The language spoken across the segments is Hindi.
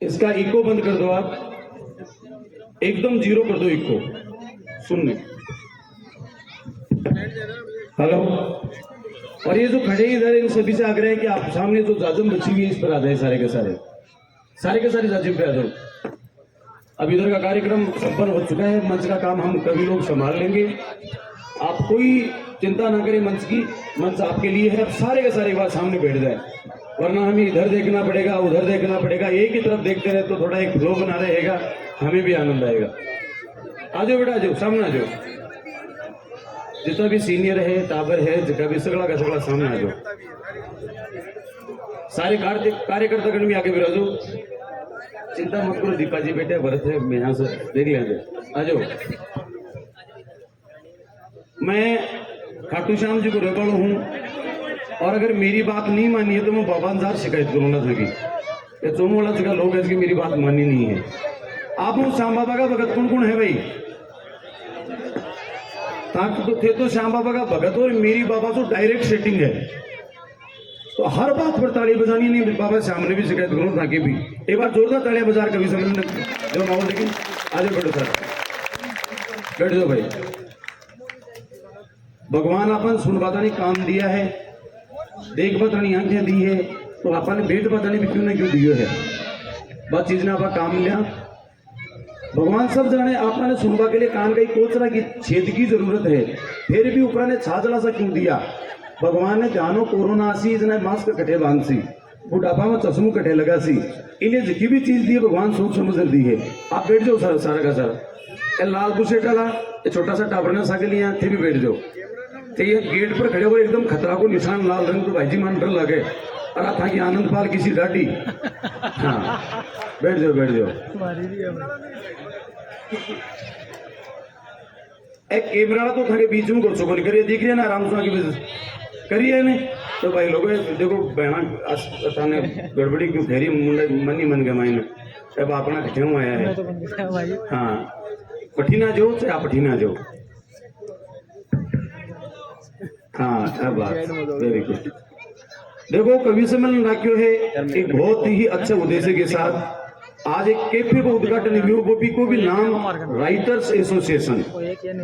इसका इको बंद कर दो आप, एकदम जीरो कर दो इको सुनने। हेलो। और ये जो खड़े इधर इन सभी से आग्रह है कि आप सामने जो जाजम बची हुई है इस पर आ जाए, सारे के सारे जाजिम पे आ जाओ। अब इधर का कार्यक्रम संपन्न हो चुका है, मंच का काम हम कभी लोग संभाल लेंगे, आप कोई चिंता ना करें मंच की, मंच आपके लिए है। अब सारे के सारे एक बार सामने बैठ जाए, वरना हमें इधर देखना पड़ेगा उधर देखना पड़ेगा, एक ही तरफ देखते रहे तो थोड़ा एक फ्लो बना रहेगा, हमें भी आनंद आएगा। आ जाओ बेटा, आ जाओ सामने आ जाओ, जितना भी सीनियर है टावर है जितना भी सगड़ा का सगड़ा सामने आ जाओ। सारे कार्यकर्ता भी आगे विराजो, चिंता मत करो दीपा जी बेटे भरत है, मैं यहाँ से देख लेंगे। आ जाओ। मैं खाटू श्याम जी को रेबल हूँ, और अगर मेरी बात नहीं मानी है तो मैं बाबाजार शिकायत करूंगा था कि चोमोला जगह लोग है कि मेरी बात मानी नहीं है। आप श्याम बाबा का भगत कौन कौन है भाई? तो थे तो श्याम बाबा का भगत और मेरी बाबा तो डायरेक्ट सेटिंग है, तो हर बात पर ताली बजानी नहीं। बाबा श्याम ने भी शिकायत करूँ ताकि भी एक बार जोरदार तालियां बाजार कभी समझ जो माहौल। लेकिन आगे बैठो सर, बैठ जाओ भाई। भगवान अपन सुन बतानी काम दिया है, देख बतानी आंखें दी है, तो अपन भेंट बतानी भी क्यों ना क्यों दियो है, बस चीज ने आप काम लिया। भगवान सब जाने आपने सुनवा के लिए कान का कोचरा की छेद की जरूरत है, फिर भी ऊपर ने छाजला सा क्यों दिया? भगवान ने जानो कोरोना सी इसने मास्क कटे बांध सी, बुढ़ापा में चश्मू कटे लगा सी, इन्हें जितनी भी चीज दी है भगवान सोच समझ दी है। आप बैठ जाओ सर, सारा का सारा लाल बुशेटा ला छोटा सा टाबर ने साके लिया थे भी बैठ जाओ। तो ये गेट पर खड़े हुए एकदम खतरा को निशान लाल रंग तो भाईजी मान डर लगे, और आप था कि आनंद पाल किसी डाटी। हाँ बैठ जाओ बैठ जाओ। एक कैमरा तो था बीच में कुछ गोल करिए, दिख रही है ना आराम से आगे करिए नहीं तो भाई लोग देखो बहना ने गड़बड़ी क्यों फेरी मुंडे मन ही मन गया मायने अब अपना क्यों आया है। हाँ पठीना जो से आप पठीना जो। हाँ क्या बात, वेरी गुड। देखो कवि सम्मेलन राख्यो है एक बहुत ही अच्छे उद्देश्य के साथ। आज एक कैफे को उद्घाटन हुआ, वो भी को भी नाम राइटर्स एसोसिएशन,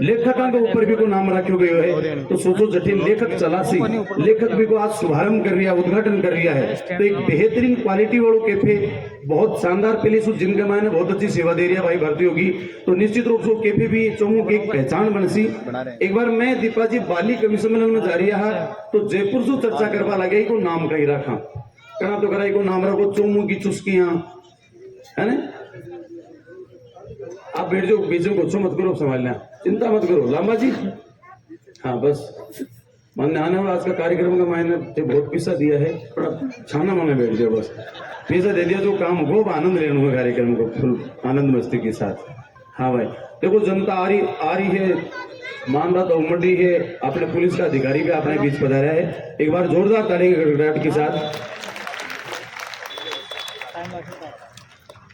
लेखकों के ऊपर भी को नाम रखो गयो है। तो सोचो जटिल लेखक चलासी लेखक भी को आज शुभारंभ कर रिया, उद्घाटन कर रिया है। तो एक बेहतरीन क्वालिटी वालों कैफे, बहुत शानदार पहले सु जिनके मायने बहुत अच्छी सेवा दे रही है भाई भारती होगी, तो निश्चित रूप से कैफे भी चोमू की एक पहचान बनसी। एक बार मैं दीपा जी बाली कवि सम्मेलन में जा रहा है तो जयपुर से चर्चा करवा लगे को नाम कहीं रखा कहना तो करा को नाम रखो चोमू की चुस्कियां है ना। आप बैठ जाओ बीच में कुछ मत करो, संभालना चिंता मत करो लांबा जी। हाँ बस मानने आने वाला आज का कार्यक्रम का मैंने बहुत पैसा दिया है, छाना माने बैठ जाओ बस, पैसा दे दिया जो काम हो आनंद लेना होगा कार्यक्रम को फुल आनंद मस्ती के साथ। हाँ भाई देखो जनता आ रही है, मान रहा तो उमड़ रही है, अपने पुलिस का अधिकारी भी अपने बीच पधारा है। एक बार जोरदार ताली की गड़गड़ाहट के साथ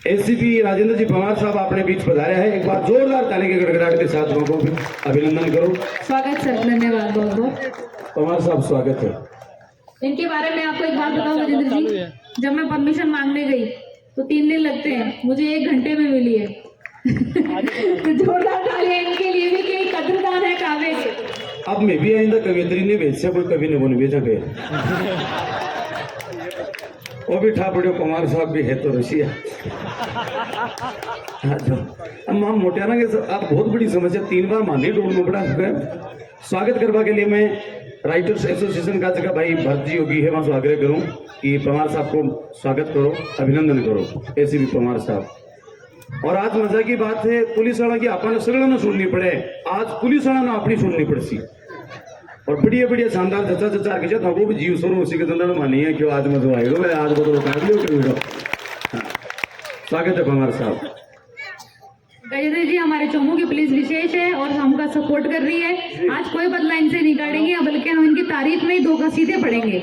एसीपी राजेंद्र जी पवार साहब अपने बीच पधारे हैं। एक बार जोरदार ताली के गड़गड़ाहट के साथ लोगों को अभिनंदन करो। स्वागत सर, धन्यवाद बहुत बहुत। पवार साहब स्वागत है। इनके बारे में आपको एक बात बताऊं राजेंद्र जी, जब मैं परमिशन मांगने गई तो 3 दिन लगते हैं, मुझे 1 घंटे में मिली है। तो जोरदार तालियां इनके लिए भी कि कदरदान है कावे के। अब मैं भी आइंदा कवियत्री ने भेज कोई कवि ने बोल भेजा पे वो भी ठा पड़े कुमार साहब भी है तो रशिया। हम मोटियाना के आप बहुत बड़ी समस्या 3 बार माने ढूंढ में बड़ा स्वागत करवा के लिए मैं राइटर्स एसोसिएशन का जगह भाई भरत जी होगी है, वहां आग्रह करूं कि पवार साहब को स्वागत करो अभिनंदन करो एसीपी पवार साहब। और आज मजा की बात है पुलिस वाला की अपन सगड़ा ना सुननी पड़े, आज पुलिस वाला ना अपनी सुननी पड़सी और बढ़िया बढ़िया शानदार चचा चचा के साथ वो भी जीव स्वरूप उसी के अंदर मानी है क्यों आज मजा आएगा आज वो तो काट लियो। स्वागत है पवार साहब। गजेंद्र जी हमारे चोमू की पुलिस विशेष है और हमका सपोर्ट कर रही है, आज कोई बदला इनसे नहीं काटेंगे बल्कि हम इनकी तारीफ में ही 2 कसीदे पढ़ेंगे।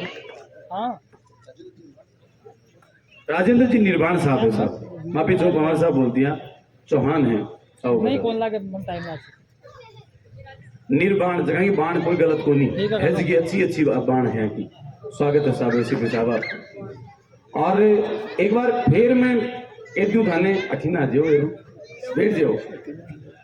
राजेंद्र जी निर्वाण साहब है साहब, माफी चो पवार साहब बोल दिया चौहान है नहीं कौन लागे निर्बाण जगह की बाण कोई गलत को नहीं है जी, अच्छी बाण है की। स्वागत है साहब एसीपी साहब। और एक बार फिर मैं एक क्यों थाने अठीना जाओ एरू बैठ जाओ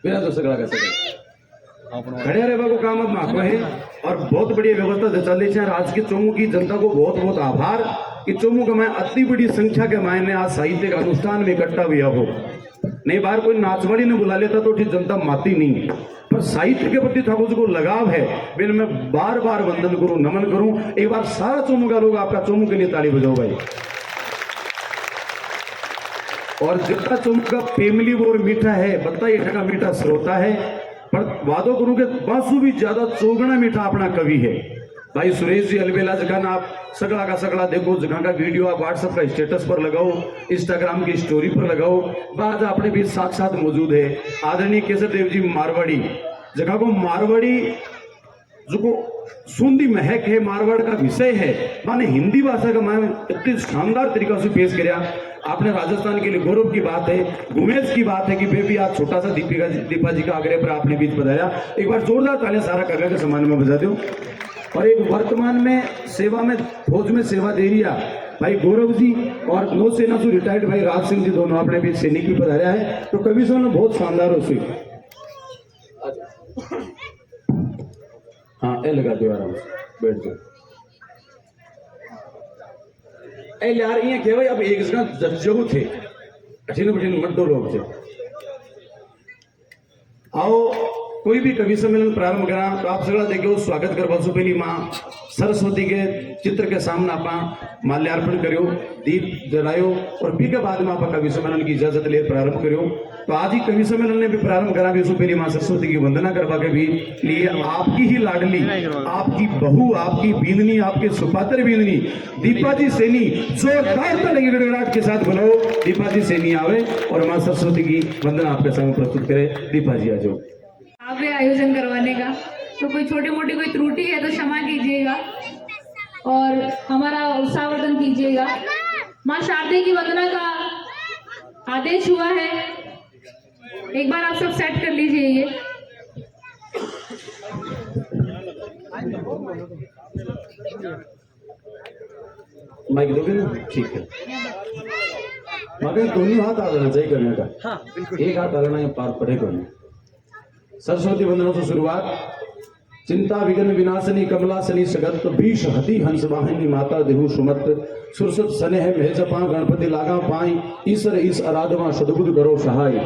बिना तो सगड़ा का सगड़ा खड़े रहने को काम अब माको है और बहुत बढ़िया व्यवस्था चल रही है। आज की चोमू की जनता को बहुत बहुत आभार कि चोमू का मैं अति बड़ी संख्या के मायने आज साहित्य का अनुष्ठान में इकट्ठा हुआ हो। नहीं बार कोई नाचवाड़ी ने बुला लेता तो ठीक जनता माती नहीं, पर साहित्य के प्रति ठाकुर को लगाव है। बिन मैं बार बार वंदन करूं, नमन करूं। एक बार सारा चोमू का लोग आपका चोमू के लिए ताली बजाओ भाई। और जितना चोमू का फैमिली और मीठा है, बता ये का मीठा श्रोता है, पर वादों करूं कि बासु भी ज्यादा चौगुना मीठा अपना कवि है। भाई सुरेश जी अलबेला जगह आप सगड़ा का सगड़ा देखो, जगह का वीडियो आप व्हाट्सएप का स्टेटस पर लगाओ, इंस्टाग्राम की स्टोरी पर लगाओ। बात अपने बीच साथ मौजूद है आदरणीय केशव देव जी मारवाड़ी, जगह को मारवाड़ी जो को सुंदी महक है, मारवाड़ का विषय है, माने हिंदी भाषा का मैं इतनी शानदार तरीका से पेश किया आपने। राजस्थान के लिए गौरव की बात है, गुमेज की बात है कि बेबी आज छोटा सा दीपा जी का आग्रह पर आपने बीच बताया। एक बार जोरदार तालियां सारा करने के सम्मान में बजा दो। और एक वर्तमान में सेवा में फौज में सेवा दे रही भाई गौरव जी और नौसेना से रिटायर्ड भाई राज सिंह जी, दोनों अपने बीच सैनिक भी पधारा है। तो कवि सर ने बहुत शानदार हो सी हाँ ए लगा दो आराम से बैठ जाओ। ए यार ये क्या भाई अब एक जगह जज्जो थे कठिन कठिन मड्डो लोग थे। आओ कोई भी कवि सम्मेलन प्रारंभ करा तो आप सगड़ा देखो स्वागत करवा सो पहली माँ सरस्वती के चित्र के सामने आप माल्यार्पण करो, दीप जलायो और भी के बाद में आप कवि सम्मेलन की इजाजत ले प्रारंभ करो। तो आज ही कवि सम्मेलन ने भी प्रारंभ करा भी उसको पहली माँ सरस्वती की वंदना करवा के भी लिए आपकी ही लाडली, आपकी बहू, आपकी बींदनी, आपके सुपात्र बींदनी दीपा जी सैनी जोरदार ताली गड़गड़ाहट के साथ बुलाओ। दीपा जी सैनी आवे और माँ सरस्वती की वंदना आपके सामने प्रस्तुत करे। दीपा जी आ जाओ। काव्य आयोजन करवाने का तो कोई छोटी मोटी कोई त्रुटि है तो क्षमा कीजिएगा और हमारा उत्साहवर्धन कीजिएगा। माँ शारदे की वंदना का आदेश हुआ है, एक बार आप सब सेट कर लीजिए। ये माइक दोगे ना? ठीक है, मगर दोनों हाथ आ जाना चाहिए करने का। हाँ, एक हाथ डालना है पार पड़े करने। सरस्वती वंदना से शुरुआत। चिंता विघ्न विनाशनी कमलासनी सगत बीष हति हंस वाहिनी माता देहु सुमत सुरसत स्नेह मेहजपा गणपति लागा पाई ईश्वर ईश आराधना सदबुद्ध करो सहाय।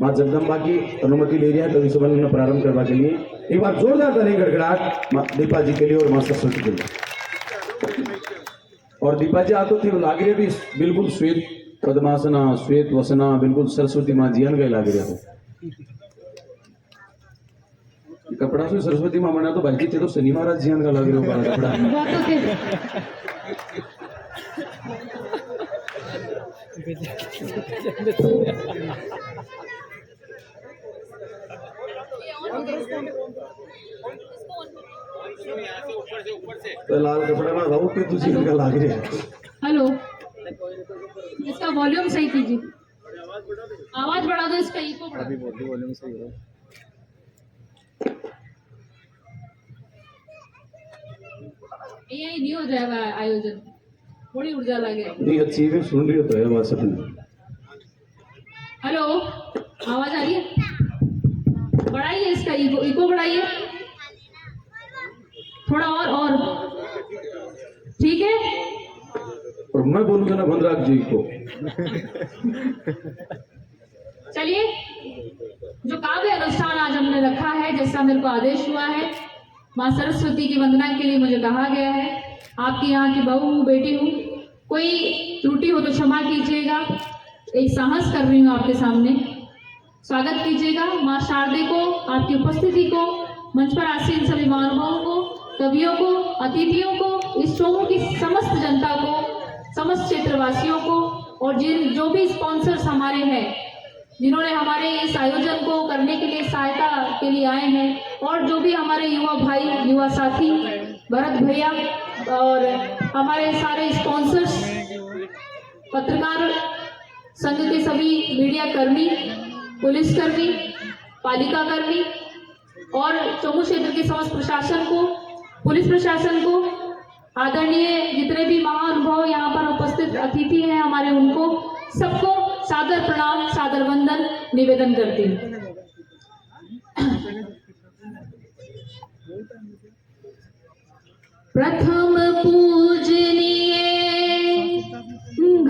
माँ जगदम्बा की अनुमति ले रही है कवि सम्मेलन प्रारंभ करवा के लिए। एक बार जोरदार ताली गड़गड़ाहट दीपा जी के लिए और माँ सरस्वती के लिए। और दीपा जी आतो थे लाग रहे भी बिल्कुल श्वेत पद्मासना, श्वेत वसना, बिल्कुल सरस्वती माँ जियन गए लाग रहे थे। कपड़ा से सरस्वती माँ बना तो बाकी थे तो शनि महाराज जियन का लाग रहे हो कपड़ा। तो लाल कपड़ा ना राउत के तुझे इनका लाग रहे हैं। हेलो, इसका वॉल्यूम सही कीजिए, आवाज बढ़ा दो, इसका इको बढ़ा दो। वॉल्यूम सही हो। यही नहीं हो जाएगा आयोजन, थोड़ी ऊर्जा लगे। नहीं अच्छी भी सुन रही हो तो है बात सब। हेलो, आवाज आ रही है? बढ़ाइए इसका इको बढ़ाइए थोड़ा और ठीक है। और मैं बोलूंगा ना भद्राक जी को। चलिए, जो काव्य अनुष्ठान आज हमने रखा है, जैसा मेरे को आदेश हुआ है, माँ सरस्वती की वंदना के लिए मुझे कहा गया है। आपकी यहाँ की बहू हूँ, बेटी हूँ, कोई त्रुटि हो तो क्षमा कीजिएगा। एक साहस कर रही हूँ आपके सामने, स्वागत कीजिएगा। माँ शारदे को, आपकी उपस्थिति को, मंच पर आसीन सभी महानुभावों को, कवियों को, अतिथियों को, इस चोमू की समस्त जनता को, समस्त क्षेत्रवासियों को और जो भी स्पॉन्सर्स हमारे हैं, जिन्होंने हमारे इस आयोजन को करने के लिए सहायता के लिए आए हैं, और जो भी हमारे युवा भाई, युवा साथी, भरत भैया और हमारे सारे स्पॉन्सर्स, पत्रकार संघ के सभी मीडिया कर्मी, पुलिसकर्मी, पालिका कर्मी और चोमू क्षेत्र के समस्त प्रशासन को, पुलिस प्रशासन को, आदरणीय जितने भी महानुभाव यहाँ पर उपस्थित अतिथि हैं हमारे, उनको सबको सादर प्रणाम, सादर वंदन निवेदन करती हूँ। प्रथम पूजनीय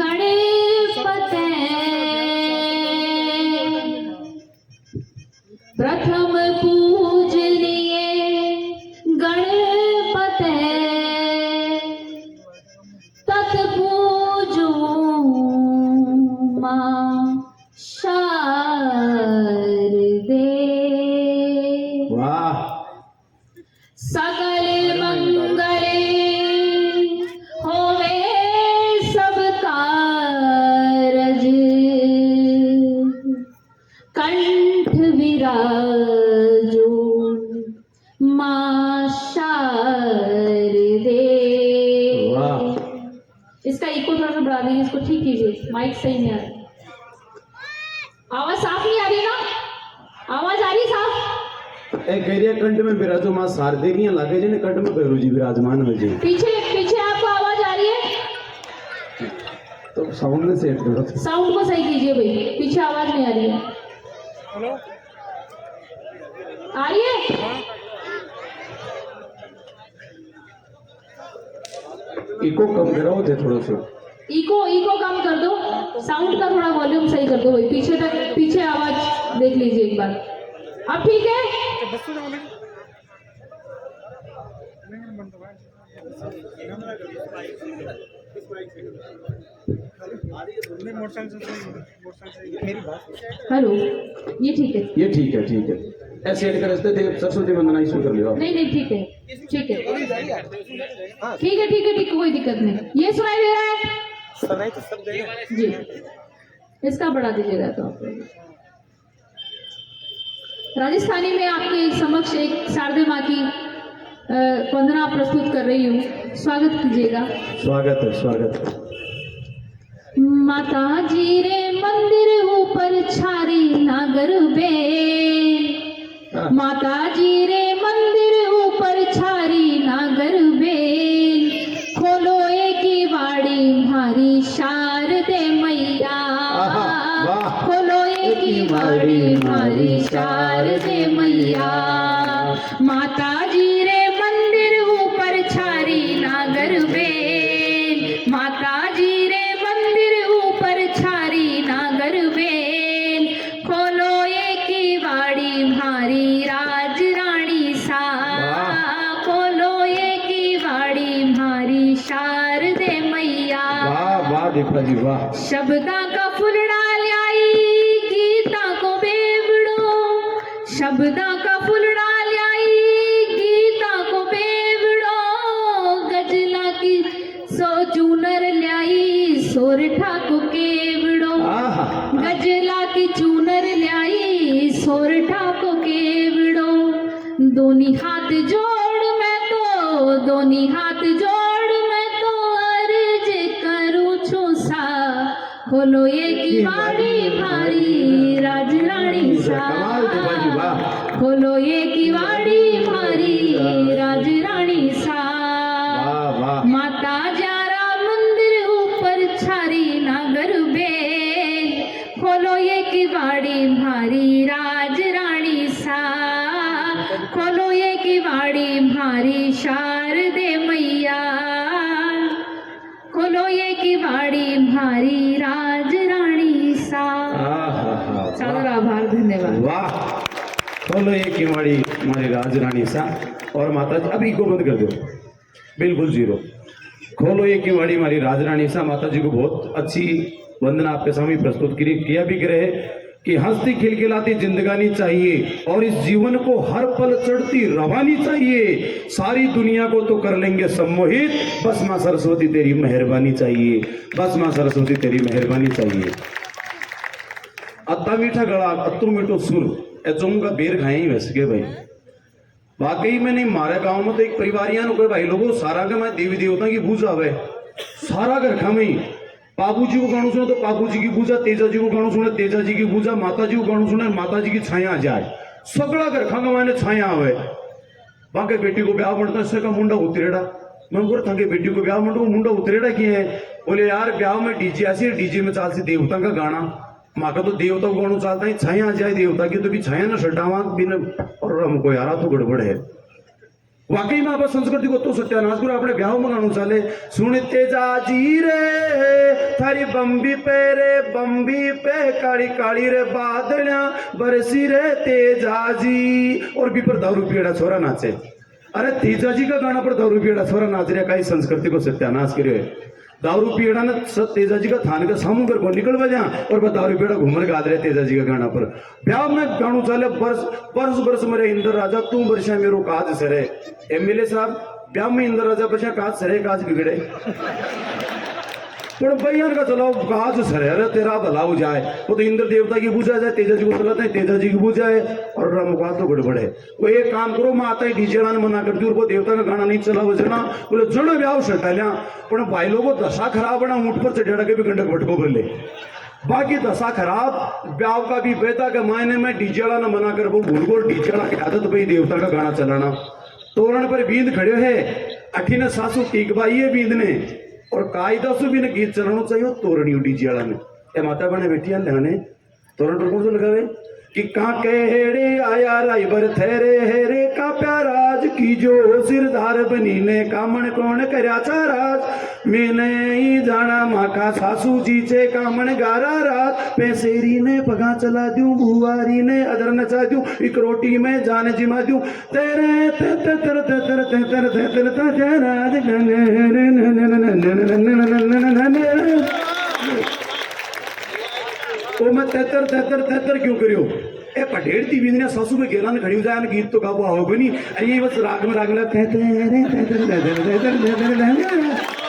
गणपते, प्रथम पूजनीय गणपते, तत्पूजो मां शारदे। वाह, सकल मंगले होवे सब कारज, कंठ विराजो मां शारदे। वाह। इसका इको थोड़ा सा बढ़ा दीजिए, इसको ठीक कीजिए, माइक सही नहीं आ रहा, आवाज साफ नहीं आ रही ना, आवाज आ रही साफ? एक कह कंठ में विराजो मां शारदे की लागे जी ने कंठ में भैरू जी विराजमान हो जी। पीछे पीछे आपको आवाज आ रही है? तो साउंड में सेट करो, साउंड को सही कीजिए भाई, पीछे आवाज नहीं आ रही है। हेलो, आ रही है? इको कम कराओ थे थोड़ा सा। इको कम कर दो, साउंड का थोड़ा वॉल्यूम सही कर दो भाई, पीछे तक, पीछे आवाज देख लीजिए एक बार। अब ठीक है? बस तो मोटरसाइकिल मेरी बात। हेलो, ये ठीक है? ये ठीक है, ठीक है। ऐसे ऐड कर रहे थे सरस्वती वंदना इसमें कर लियो। नहीं नहीं, ठीक है, ठीक है, ठीक है, ठीक है, ठीक, कोई दिक्कत नहीं। ये सुनाई दे रहा है तो सब देगा जी, इसका बढ़ा दीजिएगा तो आप। राजस्थानी में आपके समक्ष एक शारदे माँ की वंदना प्रस्तुत कर रही हूँ, स्वागत कीजिएगा। स्वागत है, स्वागत है। माता जी रे मंदिर ऊपर छारी नागर बेल, माता जी रे मंदिर ऊपर छारी नागर बेल, खोलो एक वाड़ी भारी शारदे मैया, खोलो एक वाड़ी भारी शारदे मैया। माता जी रे मंदिर ऊपर छारी नागर बेल, माता जी रे मंदिर ऊपर छारी नागर बेल, खोलो एक वाड़ी भारी राज रानी सा, खोलो एक वाड़ी भारी शारदे मैया। वाह वाह दीपा जी वाह। शब्दा का फुलड़ा ल्याई गीता को बेवड़ो, शब्दा का फुलड़ा ल्याई गीता को बेवड़ो, गजला की सो चूनर ल्याई सोरठा को केवड़ो, गजला की चूनर ल्याई सोरठा को केवड़ो। दोनी हाथ जोड़ मैं तो, दोनी हाथ जोड़ मैं तो अर्ज करूँ छू सा, खोलो ये की वाड़ी भारी राज रानी सा, खोलो ये की वाड़ी भारी राज रानी सा। माता जारा मंदिर ऊपर छारी नागर बेल, खोलो ये की वाड़ी भारी राज रानी सा, खोलो ये की वाड़ी भारी शारदे मैया, खोलो ये की वाड़ी भारी राज रानी सा। सादर आभार, धन्यवाद। वाह, खोलो ये किवाड़ी हमारी राज रानी सा। और माता जी अभी को बंद कर दो, बिल्कुल जीरो। खोलो ये किवाड़ी हमारी राज रानी सा। माता जी को बहुत अच्छी वंदना आपके सामने प्रस्तुत किया भी रहे कि हंसती खिलखिलाती जिंदगानी चाहिए और इस जीवन को हर पल चढ़ती रवानी चाहिए। सारी दुनिया को तो कर लेंगे सम्मोहित, बस माँ सरस्वती तेरी मेहरबानी चाहिए, बस माँ सरस्वती तेरी मेहरबानी चाहिए। अत्ता मीठा गला अत्तू मीठो सुर एचों का बेर खाए ही वैसे के भाई। वाकई में नहीं, हमारे गांव में तो एक परिवारियां कोई भाई लोगों सारा के मैं देवी देवता की पूजा है, सारा घर खामे बाबू जी को गाणु सुने तो बाबू जी की पूजा, तेजा जी को गाणु सुने तेजा जी की पूजा, माता जी को गाणु सुने माता जी की छाया आ जाए, सगड़ा घर खागा मैंने छाया आवे। बाकी बेटी को ब्याह बनता है का मुंडा उतरेड़ा, मैं बोल था बेटी को ब्याह मंडो मुंडा उतरेड़ा किए है। बोले यार ब्याह में डीजे ऐसी डीजे में चाल सी देवता का गाना माका तो देवता गाणू चालता है छाया आ जाए देवता की तो भी छाया ना सटावा बिन और हमको यारा तो गड़बड़ है वाकई में आप संस्कृति को तो सत्यानाश करो अपने ब्याह में गाणू चाले सुनते जाजी रे थारी बम्बी पे रे बम्बी पे काली काली रे बादलियां बरसी रे तेजाजी और भी पर दारू पियड़ा छोरा नाचे अरे तेजाजी का गाना पर दारू पियड़ा छोरा नाच रहा कई संस्कृति को सत्यानाश करे दारू पियड़ा ने तेजाजी का थान का समुद्र को निकल बजा और वह दारू पियड़ा घूमर गा रहे तेजाजी का गाना पर ब्याह में गाणू चाले बरस बरस मेरे इंद्र राजा तू बरसा मेरो काज सरे एमएलए साहब ब्याह में इंद्र राजा बरसा काज सरे काज बिगड़े पर भैया का चलो काज सरे अरे तेरा भला हो जाए वो तो इंद्र देवता की पूजा जाए तेजाजी को चलाते हैं तेजाजी की पूजा है और रामका तो गड़बड़े वो एक काम करो माता ही डीजे ने मना करती और वो देवता का गाना नहीं चला बजना बोले जड़ ब्याह सटाल्या पर भाई लोगों दशा खराब है ऊंट पर चढ़ा के भी गंडक भटको कर ले बाकी दशा खराब ब्याह का भी बेटा के मायने में डीजे ने मना कर वो भूल को डीजे की आदत भाई देवता का गाना चलाना तोरण पर बींद खड़े है अठी ने सासू टीक बाई है बींद ने और कायदा से भी ने गीत चलाना चाहिए तोरणी डीजे वाला ने ए माता बने बैठी लहने तोरण पर कौन से लगावे कि काके हेड़े आया राइबर थेरे हेरे का प्याराज की जो सिरदार बनी ने कामण कौन करया चाराज मैंने ही जाना माका सासू जी चे कामण गारा रात पैसेरी ने पगा चला दूं बुआरी ने अदर नचा दूं एक रोटी में जान जिमा दूं तेरे तेरे तेरे तेरे तेरे तेरे तेरे तो मैं तेतर तेतर तेतर क्यों करियो ए पटेड़ ती बिंदने सासू में गेला ने खड़ी जाए गीत तो गाबो आओ बनी ये बस राग में तेतर तेतर तेतर तेतर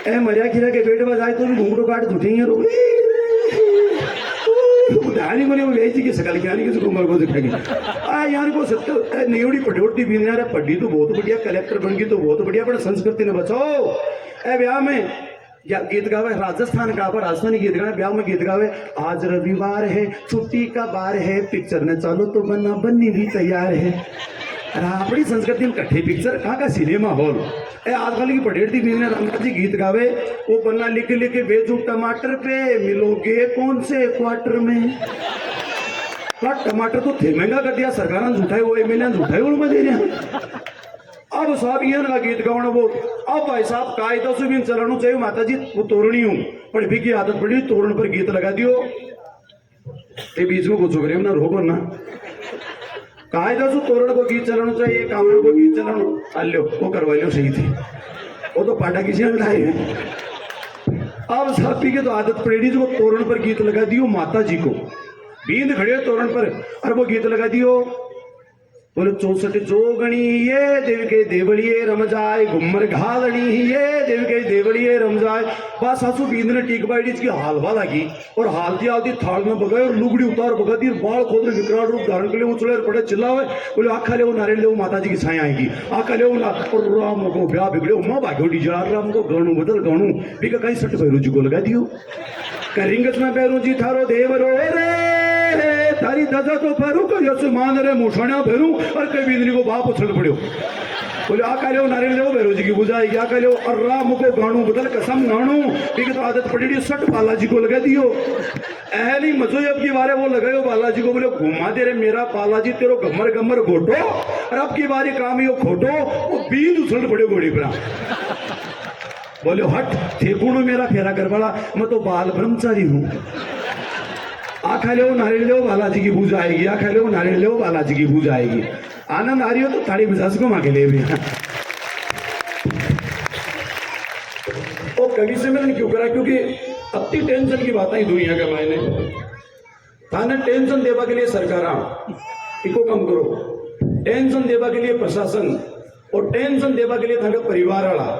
ए मरिया खीरा के पेट में जाए तो घूंघटो काट झूठेंगे रो उदाहरण को नहीं यही की सकल ज्ञानी किसी को मर को दिखाएगी आ यार को सत्य नेवड़ी पटोटी बिन यार पढ़ी तो बहुत बढ़िया कलेक्टर बन गई तो बहुत बढ़िया पर संस्कृति ने बचाओ ए ब्याह में या गीत गावे राजस्थान का पर राजस्थानी गीत गावे ब्याह में गीत गावे आज रविवार है छुट्टी का बार है पिक्चर ने चालो तो बना बननी भी तैयार है अपनी संस्कृति में कट्ठे पिक्चर कहाँ का सिनेमा हॉल ए आजकल की पटेड़ थी ने रामनाथ जी गीत गावे वो पन्ना लिख लिख के बेचू टमाटर पे मिलोगे कौन से क्वार्टर में टमाटर तो थे महंगा कर दिया सरकार ने झूठाई वो एमएलए झूठाई वो में दे रहे अब साहब ये ना गीत गाना वो अब भाई साहब कायदा से भी चलाना चाहिए माता जी वो तोरणी हूँ पर भी की आदत पड़ी तोरण पर गीत लगा दियो ये बीच में कुछ करे ना रोको ना कायदा से तोरण को गीत चलाना चाहिए कावड़ को गीत चलाना लो वो करवा लो सही थी वो तो पाटा किसी ने लाए हैं अब साहब पी के तो आदत पड़ी जो तोरण पर गीत लगा दियो माता जी को बींद खड़े तोरण पर और वो गीत लगा दियो बोले 64 जोगणी ये देव के देवड़िए रम जाए घुमर घालनी ये देव के देवड़िए रम जाए बस सासू बींद ने टीक बाई की हालवा लगी और हालती आती थाल में बगाए और लुगड़ी उतार बगा दी बाल खोद विकराल रूप धारण के लिए उछले पड़े चिल्लावे बोले आखा ले नारियल ले माता जी की छाया आएगी आखा ले और राम को ब्याह बिगड़े माँ भाग्यो डीजा राम को गणू बदल गणू भी कहीं सट भैरू जी को लगा दियो करिंगस में भैरू जी थारो देव रो रे तारी दादा तो भरू को यस मान रे मुठणा भरू और कई बिजली को बाप उछल पड़ो बोले आका ले नारियल ले भैरू जी की बुझाई आका ले और राम को गाणू बदल कसम गाणू भी तो आदत पड़ी सट बालाजी को लगा दियो नहीं मजो अब की बारे वो लगायो बालाजी को बोले घुमा दे रे मेरा बालाजी तेरो गमर गमर घोटो और अब की बारी काम यो खोटो वो बीज उछल पड़े घोड़ी पर बोले हट ठेकुणु मेरा फेरा करवाला मैं तो बाल ब्रह्मचारी हूँ आखा ले नारियल ले बालाजी की पूजा आएगी आखा ले नारियल ले बालाजी की पूजा आएगी आनंद आ रही हो तो थाड़ी बिजाज को मांगे ले भी वो कवि से मैंने क्यों करा क्योंकि अति टेंशन की बात आई दुनिया के मायने थाने टेंशन देवा के लिए सरकार इको कम करो टेंशन देवा के लिए प्रशासन और टेंशन देवा के लिए थाने परिवार वाला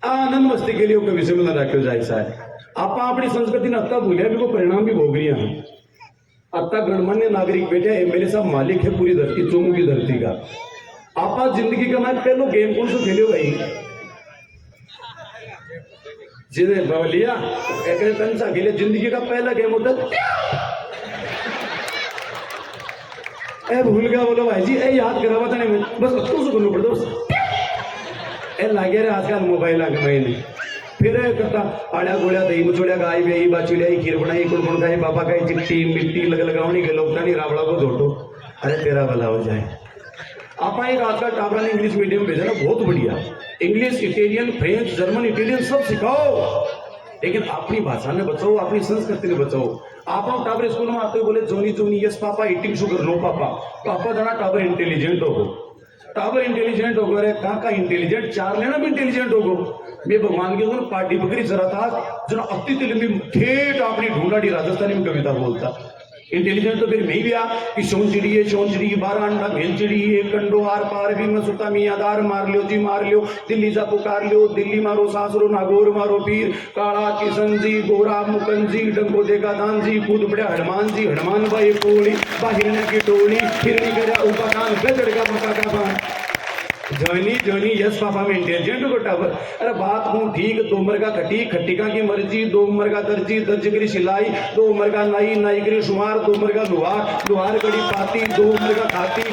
आनंद मस्ती के लिए कवि से मिलना रखो जाए साहब आप अपनी संस्कृति ने अत्ता भूलिया भी को परिणाम भी भोग रही हैं अत्ता गणमान्य नागरिक बैठे एमएलए साहब मालिक है पूरी धरती चोमू की धरती का आप जिंदगी का मैं पहलो गेम कौन सा खेले भाई जिन्हें लिया खेले जिंदगी का पहला गेम होता ए भूल गया बोलो भाई जी ए याद करा था नहीं बस तो से करना पड़ता बस ए लागे रे आजकल मोबाइल आ गए मैंने फिर करता आड़ा गोड़ा दही मचोड़िया गाय भी बाचुलिया खीर बनाई कुड़कुड़ खाई बाबा का चिट्टी मिट्टी लगावनी के लोग नहीं रावड़ा को धोटो। अरे तेरा भला हो जाए। आप एक आज का टाबरा ने इंग्लिश मीडियम भेजा ना, बहुत बढ़िया। English, Italian, French, German, Italian सब सिखाओ, लेकिन अपनी भाषा ने बचाओ, अपनी संस्कृति ने बचाओ। आप लोग टाबर स्कूल में आते हो बोले Johnny Johnny yes papa eating sugar no papa, पापा जाना टाबर इंटेलिजेंट होगो, टाबर इंटेलिजेंट होगो। अरे कहाँ इंटेलिजेंट, चार लेना भी इंटेलिजेंट होगो। मैं भगवान के उन्होंने पार्टी बकरी जरा था जो अति लंबी ठेठ अपनी ढूंढाड़ी राजस्थानी में कविता बोलता। इंटेलिजेंट तो फिर मैं भी आ कि सोन चिड़ी 12 अंडा भेल चिड़ी एक कंडो आर पार भी मैं सुता मी आधार मार लियो जी मार लियो दिल्ली जा पुकार लियो दिल्ली मारो सासरो नागौर मारो पीर काला किशन जी गोरा मुकन जी डंगो देगा दान जी कूद पड़े हनुमान भाई कोड़ी बाहिरने की टोली हिरनी करा उपादान गजड़ का मका का बाण जोनी यस पापा में इंटेलिजेंट को टावर। अरे बात हूँ ठीक, 2 उम्र का खटी खटिका की मर्जी, 2 उम्र का दर्जी दर्ज करी सिलाई, 2 उम्र का नाई करी शुमार, 2 उम्र का लुहार गड़ी पाती, 2 उम्र का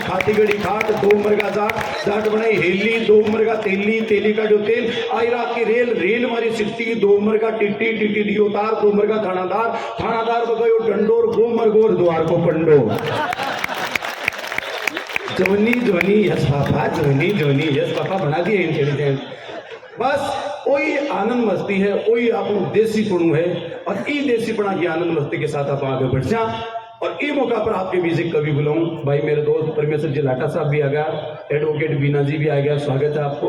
खाती गड़ी खाट, 2 उम्र का जाट बनाई हेली, 2 उम्र का तेली का जो तेल आई रात की रेल मारी सिट्टी, 2 उम्र का टिट्टी दियो तार, 2 उम्र का थानादार बगयो डंडोर, गोमर गोर द्वार को पंडो। जोनी यस पापा बना दिए इंटेलिजेंट। बस वही आनंद मस्ती है, वही आप देसीपणु है, और ई देसीपणा की आनंद मस्ती के साथ आप आगे बढ़ जा। और ई मौका पर आपके बीच एक कवि बुलाऊं, भाई मेरे दोस्त परमेश्वर जी लाटा साहब भी आ गया, एडवोकेट बीना जी भी आ गया, स्वागत है आपको।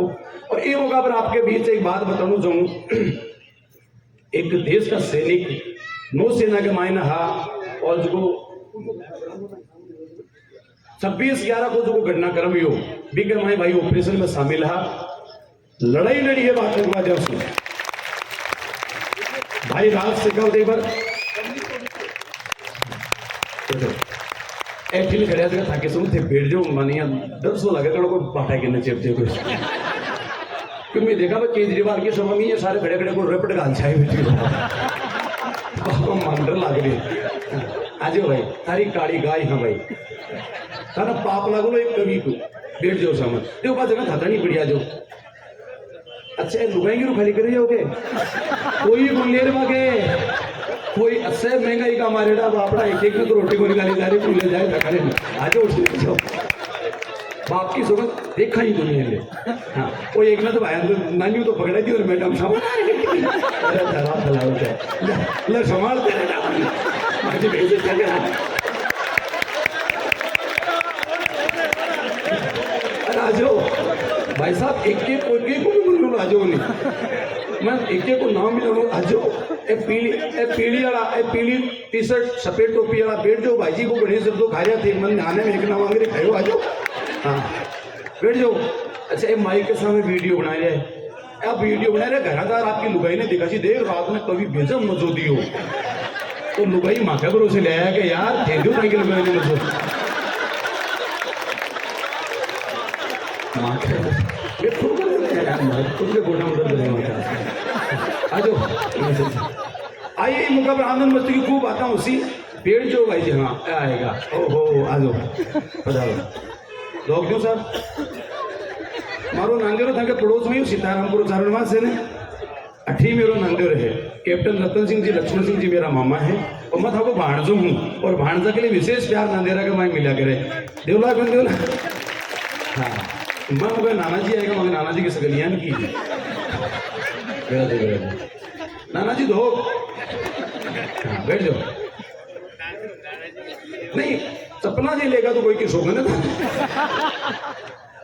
और ई मौका पर आपके बीच एक बात बताऊं चाहूं, एक देश का सैनिक नौसेना के मायने हा, और जो 26/11 को जो घटनाक्रम यो बिगर माई भाई ऑपरेशन में शामिल है, लड़ाई लड़ी है आतंकवादियों से। भाई राज शेखावत एक बार एक्चुअली खड़े थे थाके सुन थे बैठ जाओ मानिया 10 लगे को बाटा के नीचे क्योंकि मैं देखा केजरीवाल की सभा में ये सारे खड़े खड़े को रपट गाल छाए मंडर लाग रही। आज भाई तारी काली गाय है भाई तारा पाप लागो एक कवि को बैठ जाओ समझ देखो बात जगह खाता नहीं बढ़िया जो अच्छा लुगाई क्यों खाली करे जाओगे कोई गुलेर मांगे कोई अच्छे महंगाई का मारेड़ा बापड़ा एक में तो रोटी को निकाली जा रही ले जाए थकाने आज उठ जाओ बाप की सोच देखा ही दुनिया में। हाँ कोई एक ना तो भाई नानी तो पकड़ा थी और मैडम संभाल राजो भाई साहब एक को भी बोल राजो नहीं मैं एक को नाम भी लूँ राजो पीली टी शर्ट सफेद टोपी वाला बैठ जाओ भाई जी को गणेश जब तो खा रहा थे मन आने में एक नाम मांग रहे खाओ आ जाओ। हाँ बैठ जाओ। अच्छा ये माइक के सामने वीडियो बना रहे हैं, आप वीडियो बना रहे घरादार आपकी लुगाई ने देखा जी देख रात में कभी बेजम मौजूदी हो तो लुगाई माथे भरोसे ले आया कि यार थे दो कहीं के लुगाई ने मौजूद आइए मुकाबला आनंद मस्ती की खूब आता हूँ उसी पेड़ जो भाई जी। हाँ आएगा ओहो आ जाओ बताओ लोग जो सर मारो नांदेड़ था के पड़ोस में सीतारामपुर चारणमा से ने 8 मेरो नांदेड़ है। कैप्टन रतन सिंह जी लक्ष्मण सिंह जी मेरा मामा है और मैं था को भाणजो हूँ और भाणजा के लिए विशेष प्यार नांदेड़ा के माए मिला करे देवला कौन देवला। हाँ मैं मगर नाना जी आएगा मगर नाना जी की सगलियान की नाना जी दो बैठ जाओ नहीं सपना जी लेगा तो कोई किस होगा ना।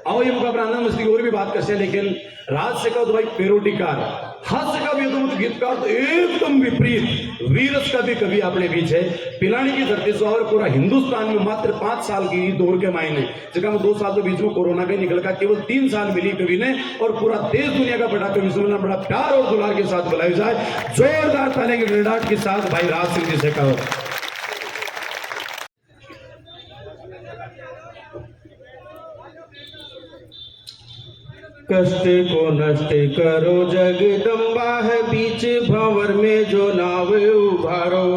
आओ ये मुकाबला आनंद मस्ती और भी बात करते हैं लेकिन राज से का तो भाई पेरोटिकार हास्य का भी तो गीतकार तो एकदम विपरीत वीरस का भी कवि अपने बीच है। पिलानी की धरती से और पूरा हिंदुस्तान में मात्र 5 साल की दौर के मायने जगह में 2 साल के बीच में कोरोना का निकल का केवल 3 साल मिली कवि ने और पूरा देश दुनिया का बड़ा कवि सुनना बड़ा प्यार और दुलार के साथ बुलाई जाए जोरदार ताली की गड़गड़ाहट के साथ भाई राज सिंह जी से कहो। कष्ट को नष्ट करो जगदम्बा है बीच भंवर में जो नाव उभारो।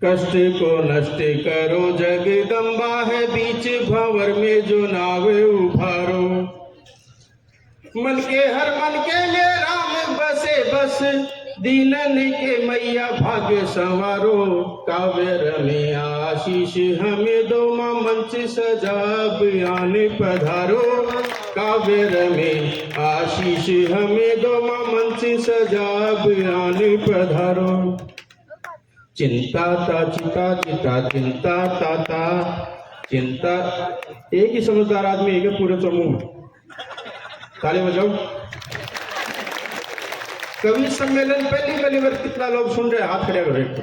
कष्ट को नष्ट करो जगदम्बा है बीच भंवर में जो नाव उभारो। मन के में राम बसे बस दीनन के मैया भाग्य संवारो, काव्य में आशीष हमें दो मां मंच सजा बयान पधारो, काव्य में आशीष हमें दो मां मंच सजा बयान पधारो। चिंता ता चिता चिता चिंता ताता चिंता, एक ही समझदार आदमी है पूरे समूह में, ताली बजाओ। कवि सम्मेलन पहली बार कितना लोग सुन रहे हैं, हाथ खड़े करो एक तो।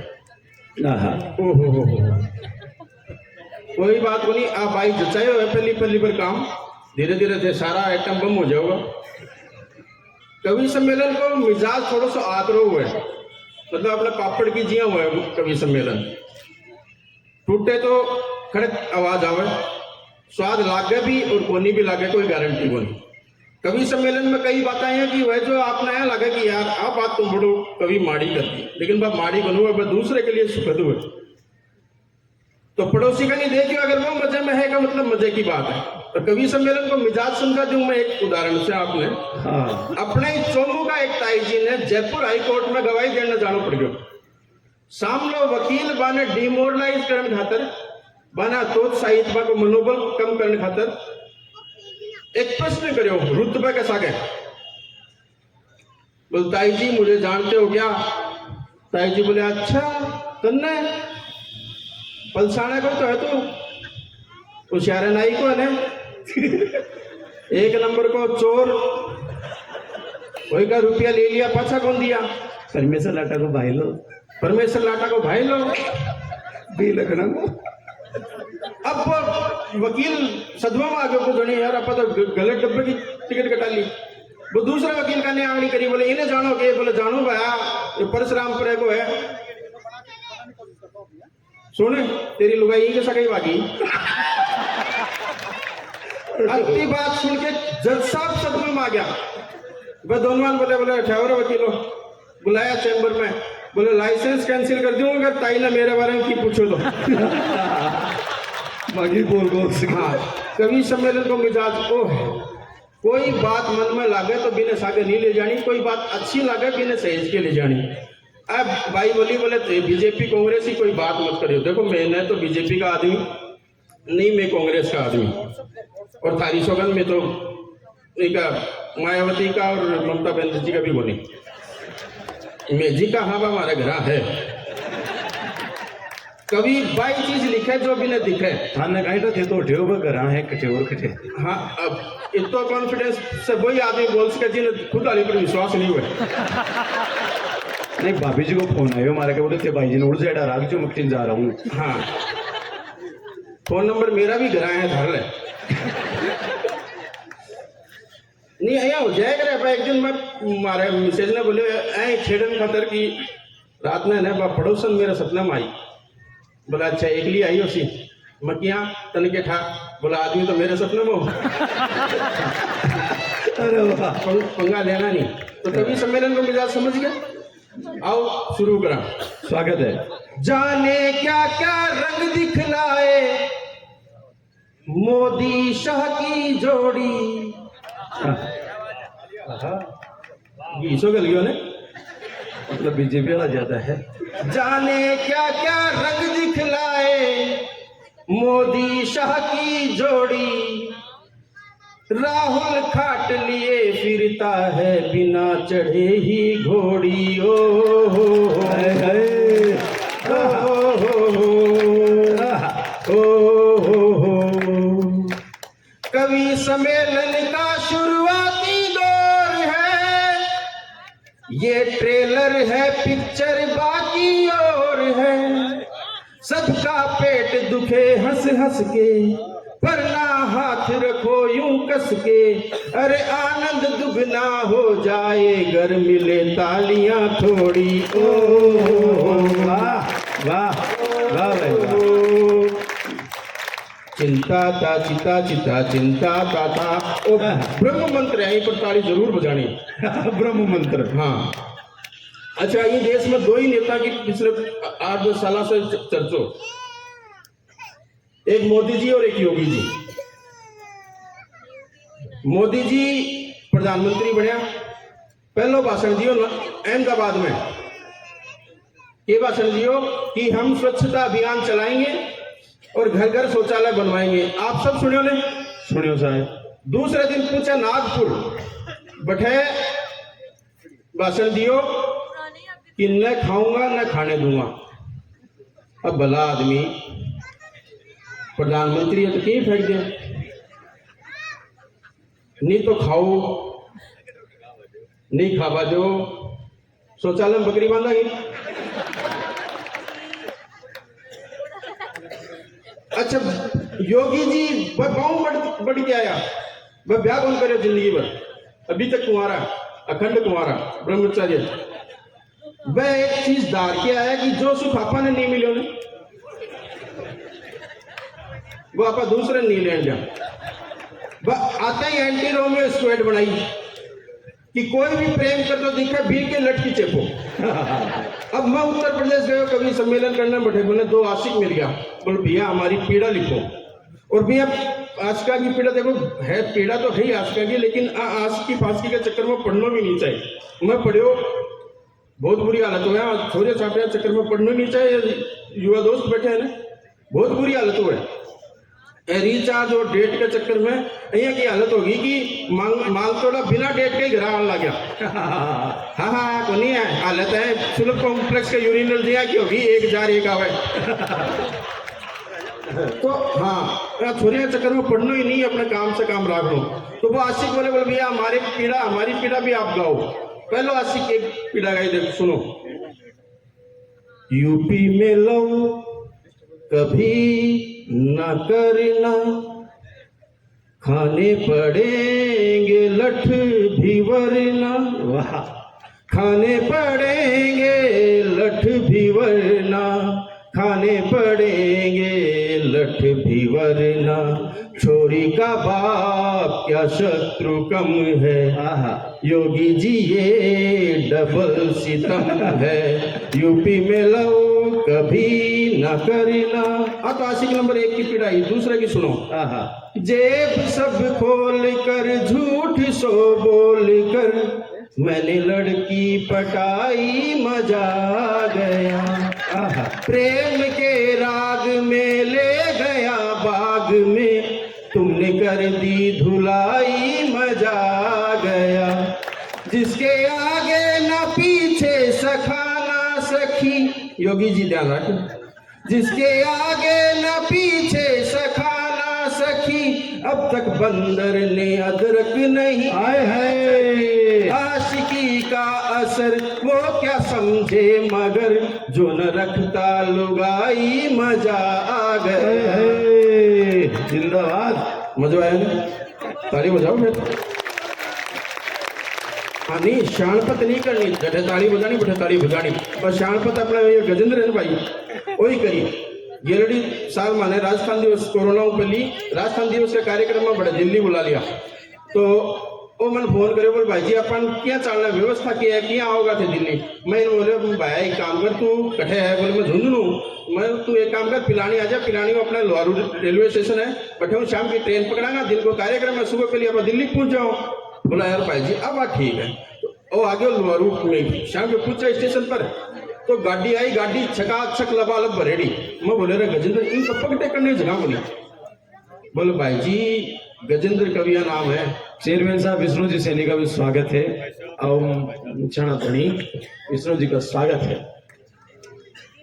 ओहो कोई बात नहीं, आप भाई जचाए हो पहली बार काम, धीरे धीरे से सारा आइटम बम हो जाएगा। कवि सम्मेलन को मिजाज थोड़ा सा आतरो हुआ है, मतलब अपने पापड़ की जिया हुआ है कवि सम्मेलन। टूटे तो खड़क आवाज आवे, स्वाद लागे भी और कोनी भी लागे, कोई गारंटी को नहीं। कवि सम्मेलन में कई बातें हैं कि वह जो आपने यहाँ लगा कि यार आप बात तो बड़ो कवि माड़ी करती, लेकिन बाप माड़ी बनूंगा वह दूसरे के लिए सुखद हुए, तो पड़ोसी का नहीं देखियो, अगर वो मजे में है का मतलब मजे की बात है। तो कवि सम्मेलन को मिजाज समझा दूं मैं एक उदाहरण से। आपने अपने चोमू का एक ताई जी ने जयपुर हाईकोर्ट में गवाही देने जाना पड़ गया। सामने वकील बाने डिमोरलाइज करने खातर, बाना तो साहित्य को मनोबल कम करने खातर एक प्रश्न करो रुतबे के सागे। बोल ताई जी मुझे जानते हो क्या? ताई जी बोले अच्छा तन्ने पलसाने को तो है तू, होशियार नाई को है एक नंबर को चोर, वही का रुपया ले लिया पाछा कौन दिया? परमेश्वर लाटा को भाई लो, परमेश्वर लाटा को भाई लो भी लगना। अब वकील सदमा में आ गया को धनी यार आप तो गलत डब्बे की टिकट कटा ली। वो दूसरा वकील का न्याय करी, बोले इन्हें जानो के? बोले जानो भैया ये परशुरामपुरे को है। सुने तेरी लुगाई के सगाई बाकी। अगली बात सुन के जज साहब सदमे में आ गया। वह दोनों बोले ठहरो वकीलो, बुलाया चैम्बर में, बोले लाइसेंस कैंसिल कर दूं अगर ताई ने मेरे बारे में की पूछो तो। बाकी बोल हाँ, कवि सम्मेलन को मिजाज ओ है, कोई बात मन में लागे तो बिना सागे नहीं ले जानी, कोई बात अच्छी लागे बिना सहेज के ले जानी। अब भाई बोले बीजेपी कांग्रेस की कोई बात मत करियो। देखो मैंने तो बीजेपी का आदमी नहीं, मैं कांग्रेस का आदमी, और थारी सौगन में तो एक मायावती का और ममता बनर्जी का भी बोली, मैं जी का हाँ हमारे घर है। कभी बाई चीज लिखे जो भी न दिखे, थाने कहीं तो थे तो ठेव करा है कटे और कटे। हाँ, अब इतना कॉन्फिडेंस से वही आदमी बोल सके जिन्हें खुद आने पर विश्वास नहीं हुआ। नहीं भाभी जी को फोन आयो मारे के, बोले थे भाई जी ने उड़ जाएगा राग जो मक्खी जा रहा हूँ। हाँ, फोन नंबर मेरा भी घर है धर ले नहीं आया हो जाएगा। एक दिन मैं मारे मिसेज ने बोले ऐ छेड़न खतर की रात में ना पड़ोसन मेरे सपने में आई। बोला अच्छा एक लिए आई उसी मकिया तन के ठा, बोला आदमी तो मेरे सपने में हो। अरे वाह, पंगा लेना नहीं। तो कवि सम्मेलन को मिजाज समझ गया। आओ शुरू करा, स्वागत है। जाने क्या क्या रंग दिखलाए मोदी शाह की जोड़ी। गीसो गल गयो ने, मतलब बीजेपी वाला ज्यादा है। जाने क्या क्या रंग दिखलाए मोदी शाह की जोड़ी, राहुल खाट लिए फिरता है बिना चढ़े ही घोड़ी। ओ हो कवि सम्मेलन का शुरुआती दौर है, ये ट्रेलर है पिक्चर बाकी और है। सबका पेट दुखे हंस हंस के, पर ना हाथ रखो यूं कस के, अरे आनंद दुगना हो जाए घर मिले तालियां थोड़ी। ओ वाह वाह वाह भाई वाह। चिंता ता चिता चिता चिंता ता ओ ब्रह्म मंत्र है, पर ताली जरूर बजानी। ब्रह्म मंत्र। हाँ, अच्छा ये देश में दो ही नेता की पिछले 8-10 साल से चर्चो, एक मोदी जी और एक योगी जी। मोदी जी प्रधानमंत्री बनया पहलो भाषण दियो अहमदाबाद में, ये भाषण दियो कि हम स्वच्छता अभियान चलाएंगे और घर घर शौचालय बनवाएंगे। आप सब सुनियो ने? सुनियो साहब। दूसरे दिन पूछा नागपुर बैठे भाषण दियो कि न खाऊंगा न खाने दूंगा। अब भला आदमी प्रधानमंत्री है तो कहीं फेंक दे, नहीं तो खाओ नहीं खावा दो, शौचालय में बकरी बांधा गई। अच्छा योगी जी वह गाँव बढ़ के आया, वह ब्याह कौन करे जिंदगी भर, अभी तक कुंवारा, अखंड कुंवारा ब्रह्मचार्य। वह एक चीज दार के आया कि जो सुख आपा ने नहीं मिले उन्हें वो आपा दूसरे नहीं लेन जा। वह आते ही एंटी रोमियो स्क्वाड बनाई कि कोई भी प्रेम कर तो दिखा भीड़ के लटकी चेपो। अब मैं उत्तर प्रदेश गया कवि सम्मेलन करने बैठे, बोले दो आशिक मिल गया, बोले भैया हमारी पीड़ा लिखो। और भैया आशिका की पीड़ा देखो है, पीड़ा तो है ही आशिका की, लेकिन आशिकी फांसी के चक्कर में पढ़ना भी नहीं चाहिए। मैं पढ़ियो बहुत बुरी हालत हो है, छोरे छापे चक्कर में पढ़ना नहीं चाहिए। युवा दोस्त बैठे हैं ना, बहुत बुरी हालत हो है। रिचार्ज और डेट के चक्कर में यहाँ की हालत होगी कि मांग तोड़ा बिना डेट के ही घर आने लग गया। हाँ को नहीं है हालत है, सुलभ कॉम्प्लेक्स के यूरिनल दिया की होगी 1,001 आवे। तो हाँ छोरी के चक्कर में पढ़ना ही नहीं, अपने काम से काम राख लो। तो वो आशिक बोले भैया हमारी पीड़ा भी आप गाओ। पहलो आशिक एक पीड़ा गाई देखो सुनो। यूपी में लो कभी न करना, खाने पड़ेंगे लठ भी वरना। वाह, खाने पड़ेंगे लठ भी वरना, खाने पड़ेंगे लठ भी वरना। छोरी का बाप क्या शत्रु कम है, योगी जी ये डबल सितम है। यूपी में लो कभी न करना। तो आशिक नंबर 1 की पिड़ाई। दूसरे की सुनो। जेब सब खोल कर झूठ सो बोल कर मैंने लड़की पटाई मजा गया। प्रेम के राग में ले गया बाग में, तुमने कर दी धुलाई मजा गया। जिसके आगे ना पीछे सखा ना सखी, योगी जी ध्यान रखें, जिसके आगे ना पीछे सखा ना सखी, अब तक बंदर ने अदरक नहीं। आए है आशिकी का असर वो क्या समझे, मगर जो न रखता लुगाई मजा आ गए। जिंदाबाद, मजा आया ना? ताली बजाओ फिर। हाँ नहीं शानपत नहीं करनी, गठे ताली बजानी बैठे ताली बजानी, पर शानपत अपना ये गजेंद्र है भाई वही करिए। ये लड़ी साल माने राजस्थान दिवस कोरोना पे ली, राजस्थान दिवस के कार्यक्रम में बड़े दिल्ली बुला लिया। तो वो मैंने फोन करे, बोले भाई जी अपन क्या चलना व्यवस्था की है, क्या आओगा थे दिल्ली। मैं बोले भाई एक काम कर, तू कठे है? बोले मैं झुंझुनू। मैं तू एक काम कर पिलानी आ जा, पिलानी में अपना लोहारू रेलवे स्टेशन है, बैठे शाम की ट्रेन पकड़ाना, दिन को कार्यक्रम है, सुबह के लिए अपन दिल्ली पहुंच जाओ। बोला यार भाई जी अब ठीक है। तो आगे लोहारू में शाम को पूछा स्टेशन पर, तो गाड़ी आई, गाड़ी छकाछक लबालब भरेड़ी। मैं बोले रे गजेंद्र इन तो पकड़े करने जगह बोली। बोले भाई जी गजेंद्र कविया नाम है। चेयरमैन साहब विष्णु जी सैनी का भी स्वागत है, और क्षणा धनी विष्णु जी का स्वागत है।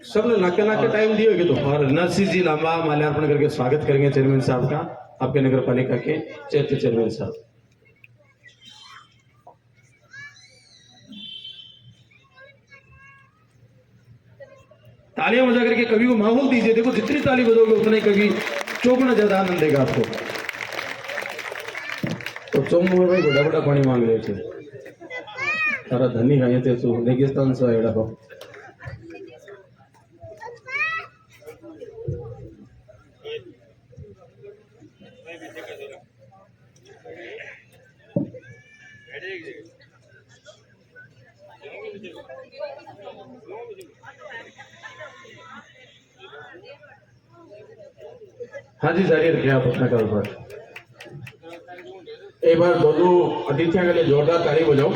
सबने नाके टाइम दिए तो। और नरसिंह जी लांबा माल्यार्पण करके स्वागत करेंगे चेयरमैन साहब का, आपके नगर पालिका के चेयरमैन साहब। तालियां बजा करके कवि को माहौल दीजिए। देखो जितनी ताली बजाओगे उतना ही कवि चौगुना ज्यादा आनंद देगा आपको। तो चौमू में भाई बड़ा बड़ा पानी मांग रहे थे, तारा धनी खाए थे तू रेगिस्तान से एड़ा हो। हाँ जी जारी रखिए आप अपना कारोबार। एक बार दोनों अतिथियों के लिए जोरदार ताली बजाओ।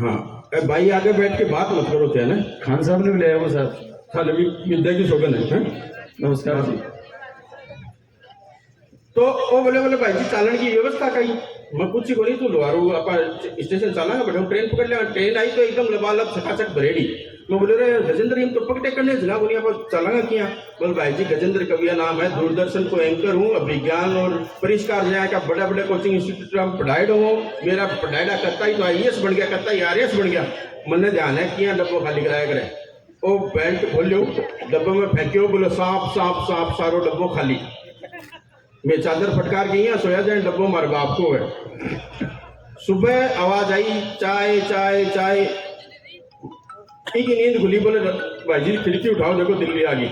हाँ भाई आगे बैठ के बात मत करो क्या ना, खान साहब ने बुलाया वो साहब। खाली भी विद्या की शोभन है, हैं? नमस्कार जी। तो वो बोले भाई जी चालन की व्यवस्था कही। मैं कुछ ही बोली, तू लोहारू आप स्टेशन चला है, बैठो ट्रेन पकड़ लिया। ट्रेन आई तो एकदम लबालब चकाचक भरेड़ी। मैं बोले रे गजेंद्र हम तो पकड़े करने जगह बोलिए आप चलागा किया। बोल भाई जी गजेंद्र कविया नाम है, दूरदर्शन को एंकर हूँ, विज्ञान और परिष्कार जो है का बड़ा बड़े कोचिंग इंस्टीट्यूट में पढ़ाई हूँ। मेरा पढ़ाईडा करता ही तो IAS बन गया, करता ही RAS बन गया। मैंने ध्यान है किया डब्बो खाली कराया करे। ओ बेल्ट खोलो, डब्बे में फेंक्यो, बोले सांप सांप सांप, सारो डब्बो खाली। मैं चादर फटकार के यहाँ सोया जाए, डब्बो मार बाप को है। सुबह आवाज आई चाय चाय चाय, एक नींद खुली। बोले भाई जी खिड़की उठाओ, देखो दिल्ली आ गई।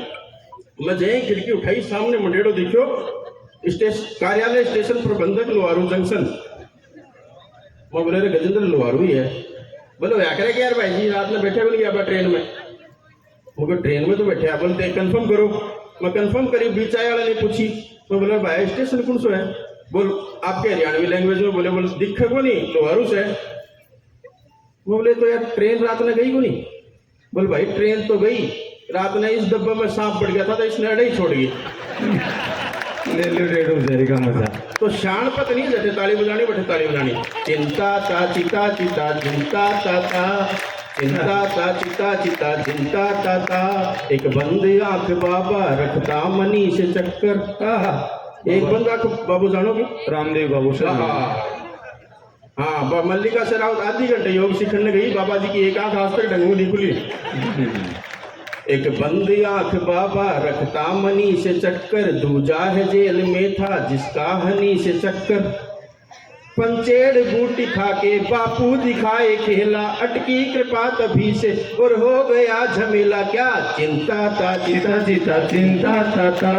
मैं जय खिड़की उठाई, सामने मंडेड़ो देखो, कार्यालय स्टेशन प्रबंधक लोहारू जंक्शन। मैं बोले रे गजेंद्र लोहारू ही है। बोले क्या करे कि यार भाई जी रात में बैठे बोले आप ट्रेन में। मुझे ट्रेन में तो बैठे आप, बोलते कंफर्म करो। मैं कंफर्म करी, बीच आए वाले ने पूछी। मैं बोला भाई स्टेशन कौन सो है? बोल आपके हरियाणवी लैंग्वेज में बोले दिखे को नहीं, लोहारू से। मैं बोले तो यार ट्रेन रात में गई को नहीं? बोल भाई ट्रेन तो गई, रात में इस डब्बे में सांप बढ़ गया था तो इसने अड़े ही छोड़ गई। ले लो रेडो बेचारी का मजा। तो शान पत नहीं जैसे ताली बजानी बैठे ताली बजानी। चिंता ता चिता चिता चिंता ता ता, चिंता ता चिता चिता चिंता ता ता, एक बंद आंख बाबा रखता मनी से चक्कर। एक बंद आंख बाबू जानोगे? रामदेव बाबू से। हाँ मल्लिका से राउत आधी घंटे योग सीखने गई, बाबा जी की एक आंख आज तक ढंगू नहीं खुली। एक बंद आंख बाबा रखता मनी से चक्कर, दूजा है जेल में था जिसका हनी से चक्कर। पंचेड़ बूटी खा के बापू दिखाए खेला, अटकी कृपा तभी से और हो गया झमेला। क्या चिंता ता चिता चिता चिंता ता ता,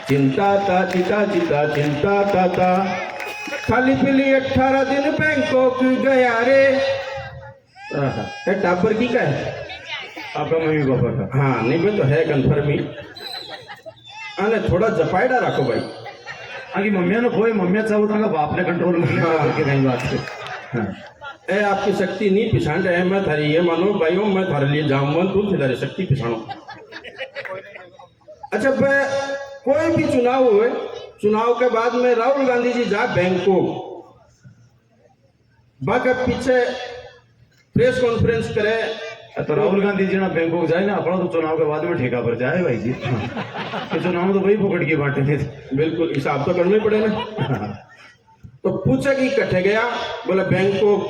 चिंता ता चिता चिता चिंता ता ता। खाली पीली 18 दिन बैंकॉक गया रे। टापर की का है आपका मम्मी पापा का? हाँ नहीं भाई तो है कन्फर्म ही। आने थोड़ा जपायडा रखो भाई। आगे मम्मिया ने खोए, मम्मिया चाहो था बाप ने कंट्रोल में करके कहीं बात से। हाँ। ए आपकी शक्ति नहीं पिछाड़ रहे, मैं थारी ये मानो भाइयों मैं थारे लिए जाऊंगा, तुम थारी शक्ति पिछाड़ो। अच्छा भाई कोई भी चुनाव हुए, चुनाव के बाद में राहुल गांधी जी जा बैंकॉक, बाकी पीछे प्रेस कॉन्फ्रेंस करे। तो राहुल गांधी जी ना बैंकॉक जाए ना, अपना तो चुनाव के बाद में ठेका पर जाए भाई जी। तो चुनाव तो वही पकड़ के बांटे थे। बिल्कुल हिसाब तो करना ही पड़े ना। तो पूछा कि कट्ठे गया? बोला बैंकॉक।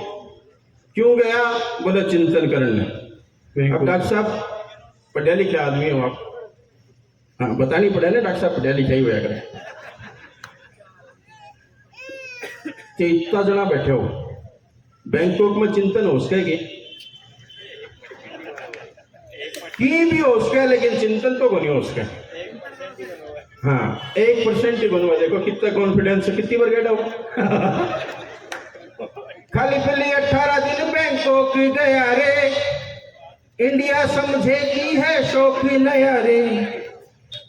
क्यों गया? बोला चिंतन करने। अब डॉक्टर साहब पढ़े लिखे आदमी हो आप, हाँ बतानी पड़े ना डॉक्टर साहब पढ़े लिखे ही हुआ करे। इतना जना बैठे हो बैंकॉक में, चिंतन हो सके की भी हो सके, लेकिन चिंतन तो बनी हो सके। हाँ 1% ही बनवा, देखो कितना कॉन्फिडेंस है, कितनी बार गया हो। खाली पीली 18 दिन बैंकॉक गया रे, इंडिया समझे की है शौक नया रे।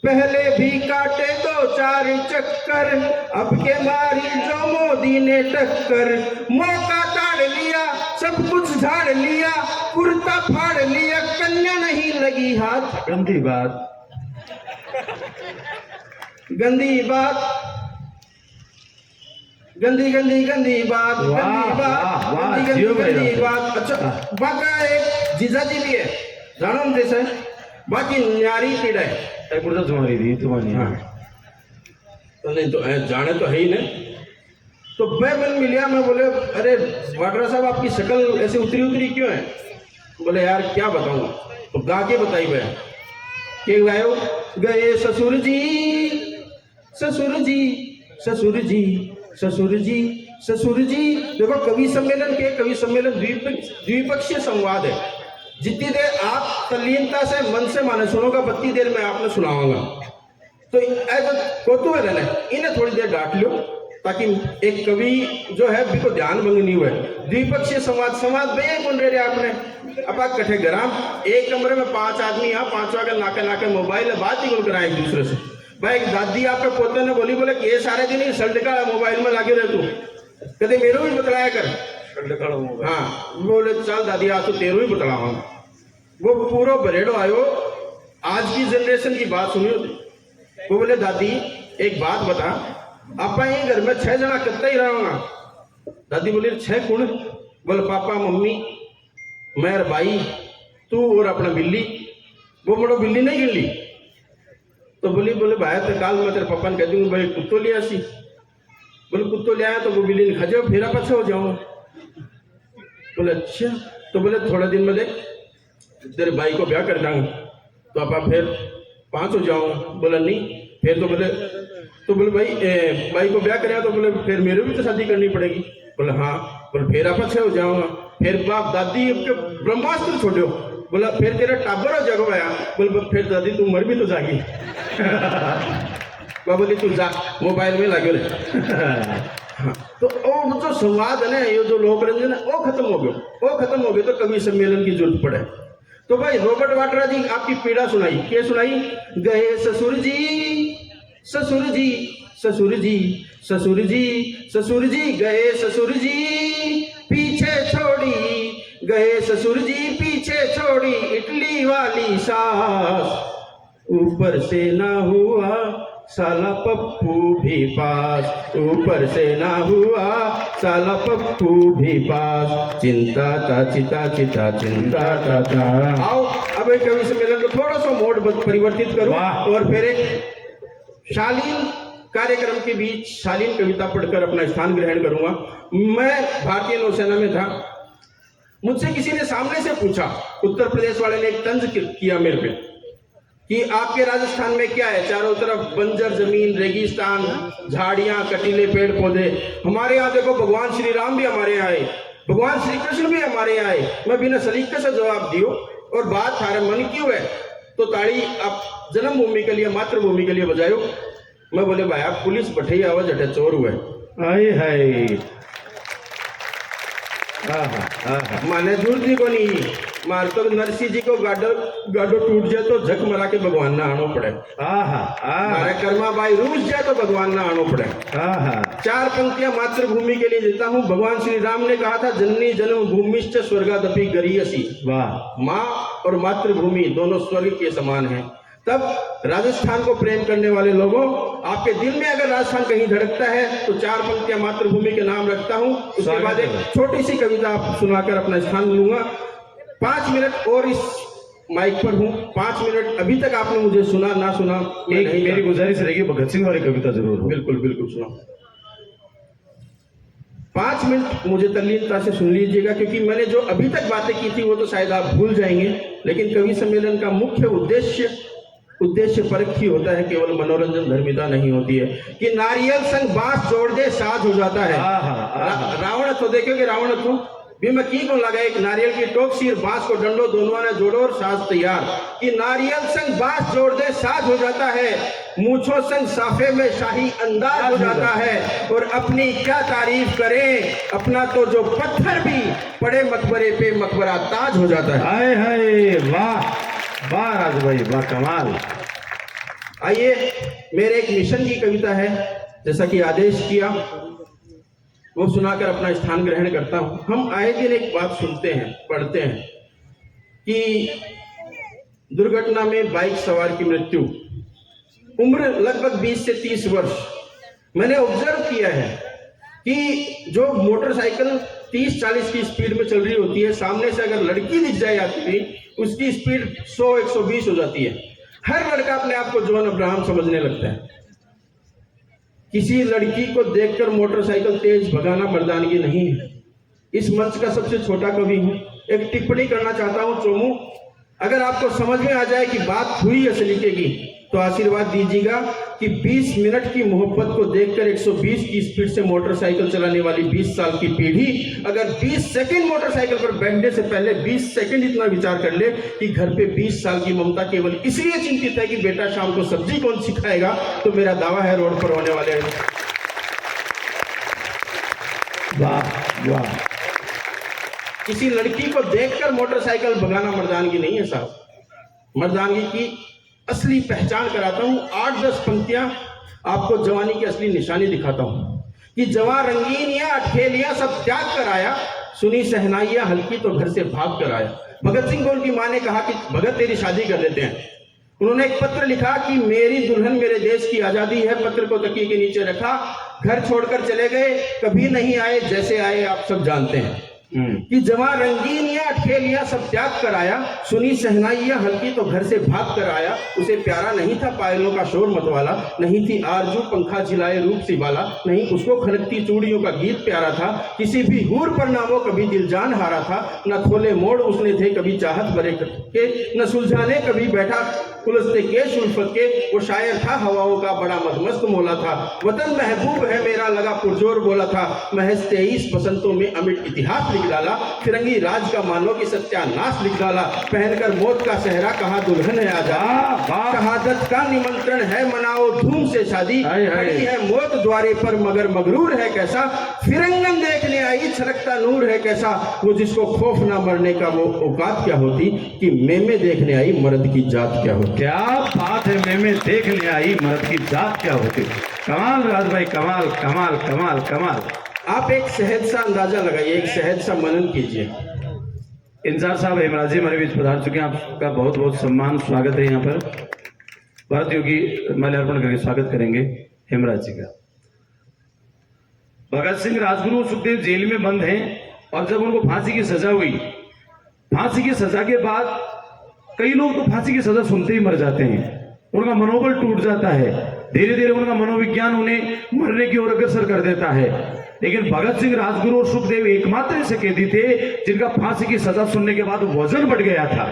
पहले भी काटे 2-4 चक्कर, अब के मारी जो मोदी ने टक्कर। मौका ताड़ लिया, सब कुछ झाड़ लिया, कुर्ता फाड़ लिया, कन्या नहीं लगी हाथ। गंदी बात, गंदी बात, गंदी गंदी गंदी बात, गंदी बात, गंदी गंदी गंदी बात। अच्छा बाका एक जीजा जी भी है जानम जैसे, बाकी न्यारी पीड़ा है तुम्हारी थी तुम्हारी। हाँ तो नहीं तो जाने तो है ही नहीं। तो मैं मन मिलिया, मैं बोले अरे वाड्रा साहब आपकी शक्ल ऐसे उतरी उतरी क्यों है? बोले यार क्या बताऊं, तो गा के बताई भाई के गायो। गए ससुर जी ससुर जी ससुर जी ससुर जी ससुर जी। देखो कवि सम्मेलन द्विपक्षीय संवाद है। जितनी देर आप तल्लीनता से मन से माने सुनोगा, 32 देर में आपने सुनाऊंगा। तो ऐसा कोतु है ना, इन्हें थोड़ी देर डांट लो ताकि एक कवि जो है भी को ध्यान भंग नहीं हुए। द्विपक्षीय संवाद भैया कौन रहे आपने अपा कठे गराम, एक कमरे में 5 आदमी यहाँ, 5 के नाके मोबाइल बात ही कौन कराए एक दूसरे से। भाई एक दादी आपके पोते ने बोली, बोले कि ये सारे दिन ही सल्ट का मोबाइल में लागे रहे तू, कहते मेरे भी बतलाया कर। हाँ बोले चल दादी आज तो तेरो ही बतलावा। वो पूरा बरेडो आयो, आज की जनरेशन की बात सुनियो। वो बोले दादी एक बात बता, आपा ये घर में 6 जना कितना ही रहोगा? दादी बोली 6 कौन? बोले पापा मम्मी मैं और भाई तू और अपना बिल्ली। वो बड़ो बिल्ली नहीं गिल्ली तो बोले भाई तो काल मैं तेरे पापा ने कह दूंगी भाई कुत्तो लिया सी। बोले कुत्तो ले आया तो वो बिल्ली ने खा जाओ फिर पछे हो जाऊंगा। बोले अच्छा। तो बोले थोड़े दिन में देख तेरे भाई को ब्याह कर देंगे तो आप फिर 5 हो जाऊंगा। बोला नहीं फिर तो बोले भाई को ब्याह कराया तो बोले फिर मेरे भी तो शादी करनी पड़ेगी। बोले हाँ। बोले फिर आप 6 हो जाऊंगा। फिर बाप दादी ब्रह्मास्त्र छोड़ो। बोला फिर तेरा टाबर हो जगह आया। बोले फिर दादी तू मर भी तो जागी। बोली तू जा मोबाइल में लगे हाँ। तो वो जो संवाद है ना, ये जो लोक रंजन है वो खत्म हो गया तो कवि सम्मेलन की जरूरत पड़े। तो भाई रॉबर्ट वाड्रा जी आपकी पीड़ा सुनाई, क्या सुनाई? गए ससुर जी ससुर जी ससुर जी ससुर जी ससुर जी गए ससुर जी पीछे छोड़ी, गए ससुर जी पीछे छोड़ी इटली वाली सास, ऊपर से ना हुआ साला पप्पू भी पास, ऊपर से ना हुआ साला पप्पू भी पास, चिंता ता चिता चिता चिंता ता। आओ अब एक कवि सम्मेलन को थोड़ा सा मोड परिवर्तित करूं और फिर एक शालीन कार्यक्रम के बीच शालीन कविता पढ़कर अपना स्थान ग्रहण करूंगा। मैं भारतीय नौसेना में था, मुझसे किसी ने सामने से पूछा, उत्तर प्रदेश वाले ने एक तंज किया मेरे पे कि आपके राजस्थान में क्या है? चारों तरफ बंजर जमीन, रेगिस्तान, झाड़ियां, कटीले पेड़ पौधे। हमारे यहाँ देखो भगवान श्री राम भी हमारे यहाँ आए, भगवान श्री कृष्ण भी हमारे यहाँ आए। मैं बिना सलीके से जवाब दियो और बात थारे मन क्यों है तो ताड़ी आप जन्मभूमि के लिए मातृभूमि के लिए बजायो। मैं बोले भाई आप पुलिस बैठे आवाज हटे चोर हुए हाय माने दूर जी को नहीं मार तो नरसिंह जी को गाडो टूट जाए तो झक मरा के भगवान ना आनो पड़े। मारे कर्मा भाई रूस जाए तो भगवान ना आनो पड़े। 4 पंक्तियां मातृभूमि के लिए देता हूँ। भगवान श्री राम ने कहा था जननी जन्म भूमिश्च स्वर्गादपि गरीयसी। वाह। माँ और मातृभूमि दोनों स्वर्ग के समान हैं। तब राजस्थान को प्रेम करने वाले लोगों, आपके दिल में अगर राजस्थान कहीं धड़कता है तो 4 पंक्तियां मातृभूमि के नाम रखता हूं। उसके बाद एक छोटी सी कविता आप सुनाकर अपना स्थान लूंगा। 5 मिनट और इस माइक पर हूं। 5 मिनट अभी तक आपने मुझे सुना ना सुना, एक मेरी गुजारिश रहेगी भगत सिंह वाली कविता जरूर हो। बिल्कुल बिल्कुल सुनाओ। 5 मिनट मुझे तल्लीनता से सुन लीजिएगा, क्योंकि मैंने जो अभी तक बातें की थी वो तो शायद आप भूल जाएंगे, लेकिन कवि सम्मेलन का मुख्य उद्देश्य परख ही होता है, केवल मनोरंजन धर्मिता नहीं होती है। कि नारियल संग बांस जोड़ दे साज हो जाता है। रावण तो देखोगे, रावण तो भी मैं की को लगा एक नारियल की टोक सी बांस को डंडो दोनों ने जोड़ो और साज तैयार। कि नारियल संग बांस जोड़ दे साज हो जाता है, मूछों संग साफे में शाही अंदाज हो जाता है। और अपनी क्या तारीफ करें, अपना तो जो पत्थर भी पड़े मकबरे पे मकबरा ताज हो जाता है। हाय हाय वाह वाह राज भाई वाह कमाल। आइए मेरे एक मिशन की कविता है, जैसा कि आदेश किया वो सुनाकर अपना स्थान ग्रहण करता हूं। हम आए दिन एक बात सुनते हैं, पढ़ते हैं कि दुर्घटना में बाइक सवार की मृत्यु, उम्र लगभग 20 से 30 वर्ष। मैंने ऑब्जर्व किया है कि जो मोटरसाइकिल 30-40 की स्पीड में चल रही होती है, सामने से अगर लड़की दिख जाए आपकी, उसकी स्पीड 100-120 हो जाती है। हर लड़का अपने आप को जॉन अब्राहम समझने लगता है। किसी लड़की को देखकर मोटरसाइकिल तेज भगाना मर्दानगी नहीं है। इस मंच का सबसे छोटा कवि हूं, एक टिप्पणी करना चाहता हूं चोमू। अगर आपको समझ में आ जाए कि बात हुई है सलीके की, तो आशीर्वाद दीजिएगा कि 20 मिनट की मोहब्बत को देखकर 120 की स्पीड से मोटरसाइकिल चलाने वाली 20 साल की पीढ़ी अगर 20 सेकंड मोटरसाइकिल पर बैठने से पहले 20 सेकंड इतना विचार कर ले कि घर पे 20 साल की ममता केवल इसलिए चिंतित है कि बेटा शाम को सब्जी कौन सिखाएगा, तो मेरा दावा है रोड पर होने वाले। वाह वाह। किसी लड़की को देखकर मोटरसाइकिल भगाना मर्दानगी नहीं है साहब। मर्दानगी की असली पहचान कराता हूं। 8-10 पंक्तियां आपको जवानी की असली निशानी दिखाता हूं कि जवान रंगीन या अठेलियां सब त्याग कर आया, सुनी शहनाइयां हल्की तो घर से भाग कर आया। भगत सिंह को उनकी मां ने कहा कि भगत तेरी शादी कर देते हैं। उन्होंने एक पत्र लिखा कि मेरी दुल्हन मेरे देश की आजादी है। पत्र को तकिए के नीचे रखा, घर छोड़कर चले गए, कभी नहीं आए, जैसे आए आप सब जानते हैं कि जवां रंगीनियां अठखेलियां सब त्याग कर आया। सुनी शहनाइयां हल्की तो घर से भाग कर आया। उसे प्यारा नहीं था पायलों का शोर मतवाला, नहीं थी आरजू पंखा झिलाए रूप सी वाला, नहीं उसको खनकती चूड़ियों का गीत प्यारा था। किसी भी हूर पर ना वो कभी दिल जान हारा था, न खोले मोड़ उसने थे कभी चाहत भरे के, न सुलझाने कभी बैठा कुलस्ते के शुल्फत के। वो शायर था हवाओं का बड़ा मदमस्त मोला था, वतन महबूब है मेरा लगा पुरजोर बोला था। महज 23 बसंतों में अमिट इतिहास लिख डाला, फिरंगी राज का मानो कि सत्यानाश लिख डाला। पहनकर मौत का सहरा कहा दुल्हन है आजाद, शहादत का निमंत्रण है मनाओ धूम से शादी। खड़ी है मौत द्वारे पर मगर मगरूर है कैसा, फिरंगन देखने आई छलकता नूर है कैसा। वो जिसको खौफ ना मरने का वो औकात क्या होती, कि मेमे देखने आई मर्द की जात क्या होती। क्या बात है, मेमे देखने आई मर्द की जात क्या होती। कमाल राज भाई, कमाल कमाल कमाल कमाल। आप एक सहज सा अंदाजा लगाइए, एक सहज सा मनन कीजिए। इंसार साहब हेमराज जी हमारे बीच पधार चुके हैं, आपका बहुत बहुत सम्मान स्वागत है। यहाँ पर भारत योगी माल्यार्पण करके स्वागत करेंगे हेमराज जी का। भगत सिंह, राजगुरु, सुखदेव जेल में बंद हैं और जब उनको फांसी की सजा हुई, फांसी की सजा के बाद कई लोग तो फांसी की सजा सुनते ही मर जाते हैं, उनका मनोबल टूट जाता है, धीरे धीरे उनका मनोविज्ञान उन्हें मरने की ओर अग्रसर कर देता है। लेकिन भगत सिंह, राजगुरु और सुखदेव एकमात्र ऐसे कैदी थे जिनका फांसी की सजा सुनने के बाद वजन बढ़ गया था।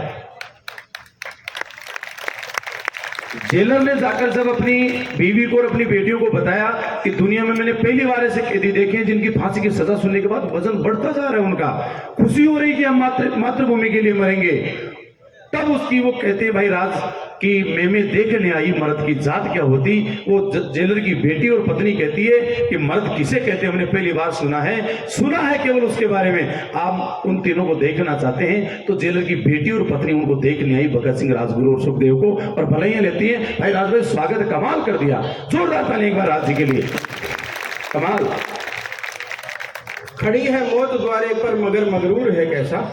जेलर ने जाकर जब अपनी बीवी को और अपनी बेटियों को बताया कि दुनिया में मैंने पहली बार ऐसे कैदी देखे हैं जिनकी फांसी की सजा सुनने के बाद वजन बढ़ता जा रहा है, उनका खुशी हो रही कि हम मातृभूमि के लिए मरेंगे, तब उसकी वो कहते हैं भाई राज कि मेमे देखने आई मर्द की जात क्या होती। वो जेलर की बेटी और पत्नी कहती है कि मर्द किसे कहते हैं, हमने पहली बार सुना है केवल उसके बारे में। आप उन तीनों को देखना चाहते हैं तो जेलर की बेटी और पत्नी उनको देखने आई, भगत सिंह, राजगुरु और सुखदेव को, और भलाइयां लेती हैं। भाई राज भाई स्वागत कमाल कर दिया, जोरदार ताली एक बार राज जी के लिए, कमाल। खड़ी है मौत द्वारे पर मगर मगरूर है कैसा,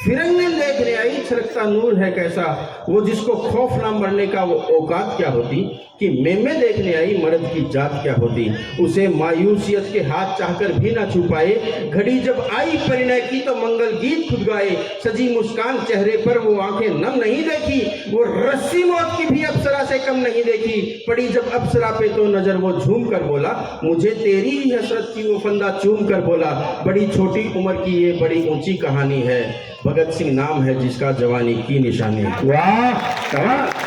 फिरंगन देखने आई छलकता नूर है कैसा। वो जिसको खौफ ना मरने का वो औकात क्या होती, कि मेमे देखने आई मर्द की जात क्या होती। उसे मायूसियत के हाथ चाहकर भी ना छुपाए, घड़ी जब आई परिणय की तो मंगल गीत खुद गाए। सजी मुस्कान चेहरे पर वो आंखें नम नहीं देखी, वो रस्सी मौत की भी अप्सरा से कम नहीं देखी। पड़ी जब अप्सरा पे तो नजर वो झूम कर बोला, मुझे तेरी ही हसरत की। वो फंदा चूम कर बोला, बड़ी छोटी उम्र की ये बड़ी ऊंची कहानी है। भगत सिंह नाम है जिसका जवानी की निशानी। वाह कमाल।